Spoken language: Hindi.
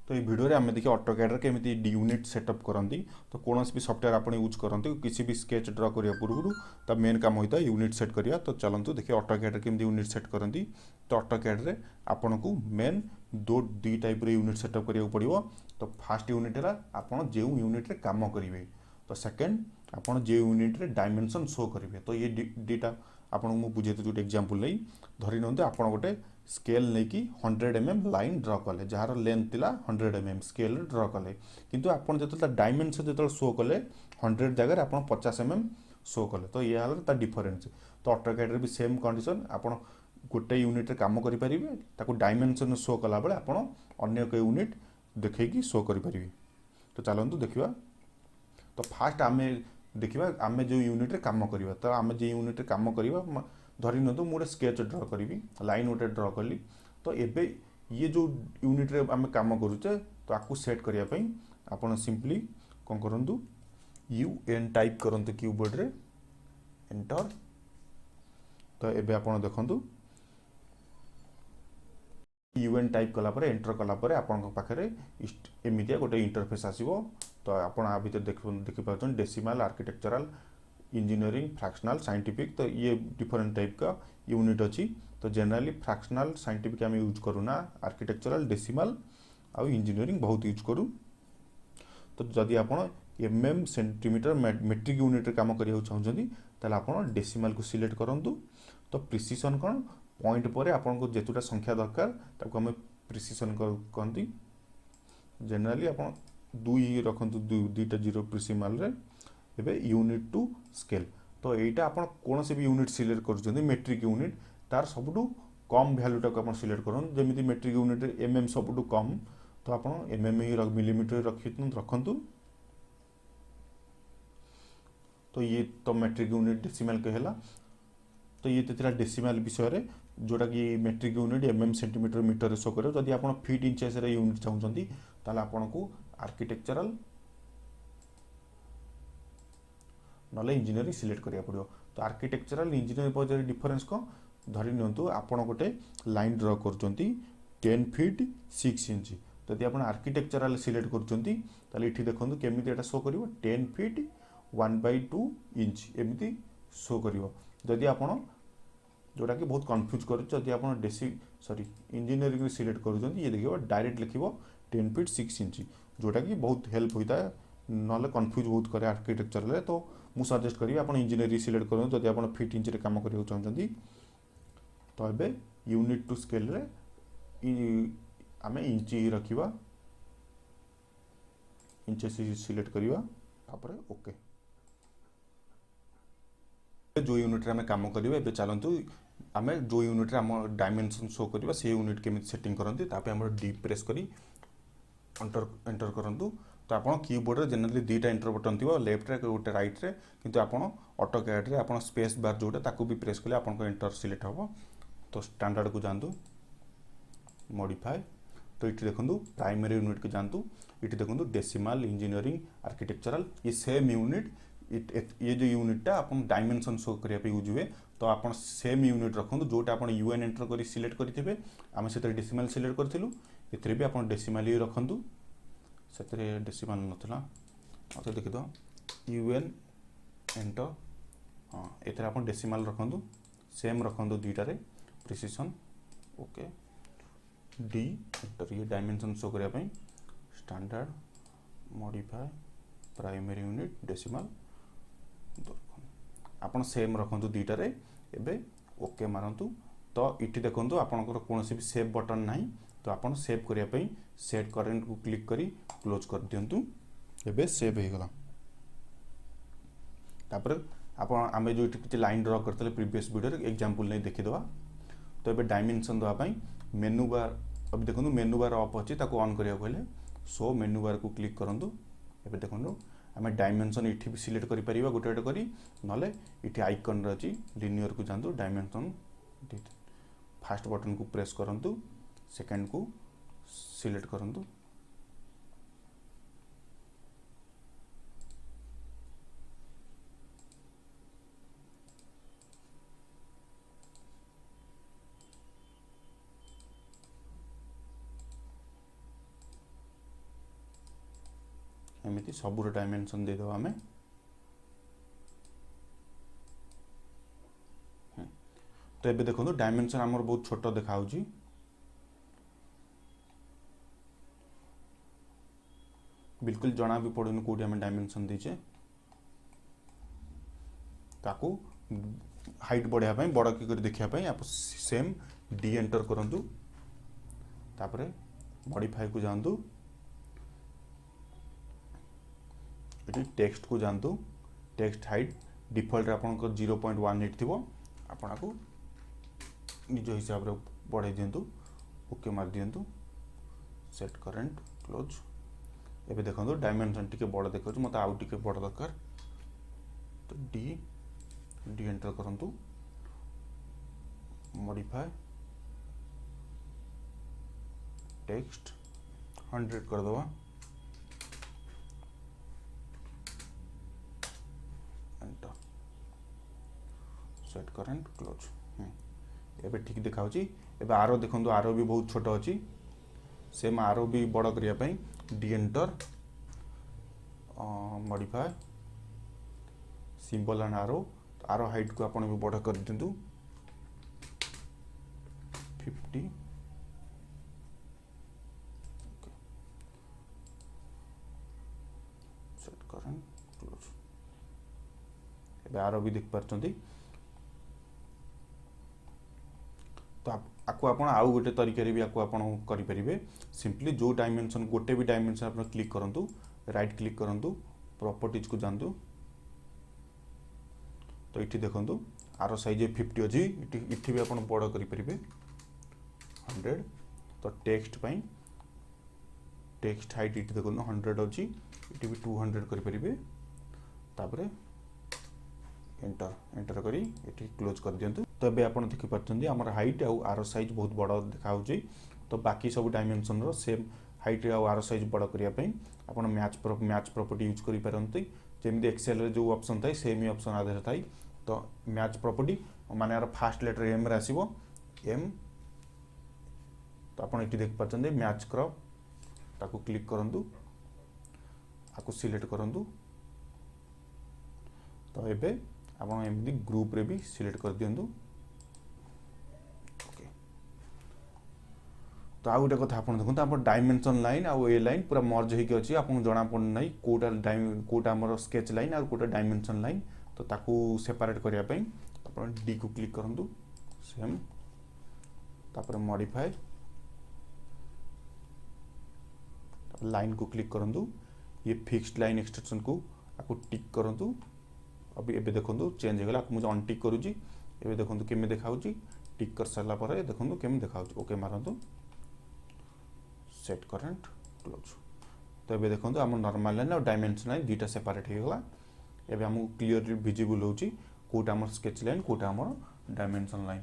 तो ये वीडियो रे आम देखिए ऑटोकैड केमी यूनिट सेटअप करती। तो कौन भी सॉफ्टवेयर आप यूज करते किसी भी स्केच ड्र करने पूर्व तो मेन काम होता है यूनिट सेट करवा। तो चलतु देखिए ऑटोकैड केमी यूनिट सेट करती। तो ऑटोकैड आपन को मेन दी टाइप यूनिट सेटअप करा पड़ो। तो फास्ट यूनिट है आपड़ जो यूनिट रे काम करेंगे। तो सेकेंड आपड़ जो यूनिट रे डायमेंशन शो करेंगे। तो ये दीटा आपको मुझे बुझे जो एग्जांपल नहीं धरी नि आप गोटे स्केल नहीं कि 100 mm लाइन ड्र कले जार लेंथ थिला 100 mm स्केल ड्र कले किंतु आपन जो डायमेंशन जो शो कले 100 जगह आप 50 mm शो कले। तो ये है डिफरेन्स। तो ऑटोकैड भी सेम कंडीशन आप गोटे यूनिट रे काम करेंगे डायमेंशन शो कला बेले आप अन्य एक यूनिट देखी शो करेंगे। तो चलतु देखा। तो फास्ट आम देखा आम जो यूनिट रे काम करवा। तो आम जो यूनिट रे काम करवा धरी नि मुझे स्केच ड्र करी लाइन गोटे ड्र कली। तो एबे ये जो यूनिट रे आम काम करुचे तो आपको सेट करने आप सिंपली कौन करूँ UN टाइप करते कीबोर्ड रे एंटर। तो एबे आप देखु UN टाइप कलापर एंटर कलापर आपण पाखे एमतीया गोटे इंटरफेस आसो। तो आप देखिए decimal architectural engineering fractional scientific. तो ये डिफरेंट टाइप का यूनिट अच्छी। तो जनरली फ्रैक्शनल साइंटिफिक आम यूज करूना आर्किटेक्चरल डेसिमाल आउ इंजीनियरिंग बहुत यूज करूँ। तो जदि आप mm सेंटीमीटर मेट्रिक यूनिट रे काम करिया चाहते ताले आप डेसिमाल को सिलेक्ट करूँ। तो प्रिसीजन कौन पॉइंट पर आपको जेतुटा संख्या दरकार ताको आम प्रिसीजन कहती। जनरली आप दुई रखु दुईटा जीरो प्रिसीमाल रे एबे यूनिट टू स्केल। तो यहाँ आप कौन से भी यूनिट सिलेक्ट कर मेट्रिक यूनिट तार सबुठू कम भैल्यूटा को आप सिलेक्ट करूँ जमी मेट्रिक यूनिट mm सबुठू कम। तो आप mm ही मिलीमीटर रखु। तो ये तो मेट्रिक यूनिट डेसिमाल कहला। तो ये तो डेसिमाल विषय जोटा कि metric unit mm centimetre metre show कर। जदि आप फीट इंचेस यूनिट चाहते ताले आपन को आर्किटेक्चरल ना इंजीनियरिंग सिलेक्ट करा पड़ो। तो आर्किटेक्चरल इंजीनियरिंग मध्य डिफरेन्स कौन धरी नि आप गोटे लाइन ड्र कर 10 फीट 6 इंच। जदि आप आर्किटेक्चरल सिलेक्ट कर देखो केमी शो कर 10 फीट 1/2 इंच एमती शो कर। जदि आप जोटा कि बहुत कन्फ्यूज कर आप सॉरी इंजीनियरिंग सिलेक्ट कर ये देखिए डायरेक्ट लिख 10 फीट 6 इंच जोटा कि बहुत हेल्प होता है ना कन्फ्यूज बहुत करे आर्किटेक्चर। तो मुझे सजेस्ट करी आप इंजीनियरिंग सिलेक्ट करूँ जब आप फीट इंच रे काम करने चाहते। तो ये यूनिट टू स्केल रे आम इंच ही रखा इंचेस सिलेक्ट करवा ओके। जो यूनिट रे आम काम करवा ए चलतु आम जो यूनिट रे आम डायमेंशन शो करवा से यूनिट केमी सेटिंग करते आम डी प्रेस करी एंटर करूँ। तो आप कीबोर्ड रे जनरली दुईटा एंटर बटन थी लेफ्ट रे गोटे राइट रे किंतु आप ऑटोकैड रे आप स्पेस बार जोटा ताकू भी प्रेस कले आपन एंटर सिलेक्ट हम। तो स्टैंडर्ड को जातु मॉडिफाई। तो ये देखो प्राइमरी यूनिट को जातु ये देखो डेसिमाल इंजीनियरिंग आर्किटेक्चरल ये सेम यूनिट ये जो यूनिटा आप डायमेंशन शो करने यूज हुए। तो आप सेम यूनिट रखु जोटा आप UN एंटर कर सिलेक्ट करेंगे आम से डेसिमाल सिलेक्ट करूँ ए भी आप डेसिमाल ही रखु से डेसिमाल नाला। तो देखिए UN एंटर हाँ ये आप डेसिमाल रखु सेम रखु दुईटारे प्रिसीजन ओके डी एंटर ये डायमेंशन शो करने standard modify primary unit decimal आप सेम रखु दुईटारे एबे ओके मारतु। तो ये देखो आपंकर कौन भी सेव बटन ना तो आप सेव करने सेट करेंट को क्लिक करी क्लोज कर दिंतु एबे सेव हो गला। तापर आप आम जो लाइन ड्र करते प्रीवियस वीडियो एग्जांपल नहीं देखीदे। तो ये डायमेंशन देवाई मेनू बार अभी देखो मेनू बार अफ अच्छी ऑन करा कहले सो मेनू बार को क्लिक करूँ। एबे देखो आम डायमेंशन ये भी सिलेक्ट कर गोटे गोटे ना ये आइकन अच्छी लिनियर को जातु डायमेंशन फास्ट बटन को प्रेस करूँ सेकेंड को सिलेक्ट करूँ। एमती सबूर डायमेंशन दे दवा आमे तो एबे देखो डायमेंशन आमर बहुत छोट देखा बिल्कुल जना भी पड़ुन कोडी आमे डायमेंशन देचे ताकू हाइट बढ़िया पाई बड़ की कर देखिया पाई आप सेम डी एंटर करंतु तापरे मॉडिफाई को जानतु एटी टेक्स्ट को जानतु टेक्स्ट हाइट डिफॉल्ट आपन को 0.18 थिबो आपन को निज हिसाब रे बढ़ाई दियंतु ओके मार दियंतु सेट करंट क्लोज एबे देखंतु डायमेंशन टिके बड़ देखौ मते आउ टिके बड़ दरकार तो डी एंटर करंतु मॉडिफाई टेक्स्ट 100 कर दवा एंटर सेट करंट क्लोज एबे ठीक देखाउची एबे आरो देखंतु आरो भी बहुत छोट अछि सेम आरो भी बड़ करिया पई D enter modify symbol and आरो आरो हाइट को आपण भी बड़ कर दिंतु 50 सेट करंट क्लोज एबे आरो भी देख परचंती तो आपको आपण आउ गोटे तरीके भी आपको आपण करि परिबे सिंपली जो डायमेंशन गोटे भी डायमेंशन आपण क्लिक करंतु राइट क्लिक करंतु प्रॉपर्टीज को जानतु तो इठी देखंतु आरो साइज 50 अछि इठी भी आपण बड़ करि परिबे 100 तो टेक्स्ट पई टेक्स्ट हाइट इठी देखंतु 100 अछि इठी भी 200 करि परिबे तापरे एंटर करी इठी क्लोज कर दियंतु तो एबे आपण देखि परचंदी हमर हाइट आ आरो साइज बहुत बड़ देखा होची तो बाकी सब डायमेंशन रो सेम हाइट आ आरो साइज बड़ करिया पई आपण मैच प्रॉपर्टी यूज करि परंती जेमि एक्सेल रे जो ऑप्शन थाई सेम ही ऑप्शन आधार थाई तो मैच प्रॉपर्टी माने यार फर्स्ट लेटर एम रे आसीबो एम तो आपण इठी देख परचंदी मैच क्रॉप ताको क्लिक करंतु आको सिलेक्ट करंतु तो एबे आपण एमदी ग्रुप रे भी सिलेक्ट कर दियंतु ओके तो आ गोटे कथा आपण देखंतु आपण डायमेंशन लाइन आ ए लाइन पूरा मर्ज होई के अछि आपण जणा पड़ नै कोटा हमर स्केच लाइन आ कोटा डायमेंशन लाइन तो ताकू सेपरेट करिया पई आपण डी को क्लिक करंतु सेम तापर मॉडिफाई लाइन को क्लिक करंतु ये फिक्स्ड लाइन एक्सटेंशन को आको टिक करंतु अभी एबे देखंतु चेंज हो गला मुझे अनटिक करूची एबे देखंतु केमे देखाउची टिक कर साला पर देखंतु केमे देखाउची ओके मारंतु सेट करंट क्लोज तो एबे देखंतु हम नॉर्मल लाइन और डायमेंशन लाइन दुटा सेपरेट हो गला एबे हमहु क्लियरली विजिबल होची कोटा हमर स्केच लाइन कोटा हमर डायमेंशन लाइन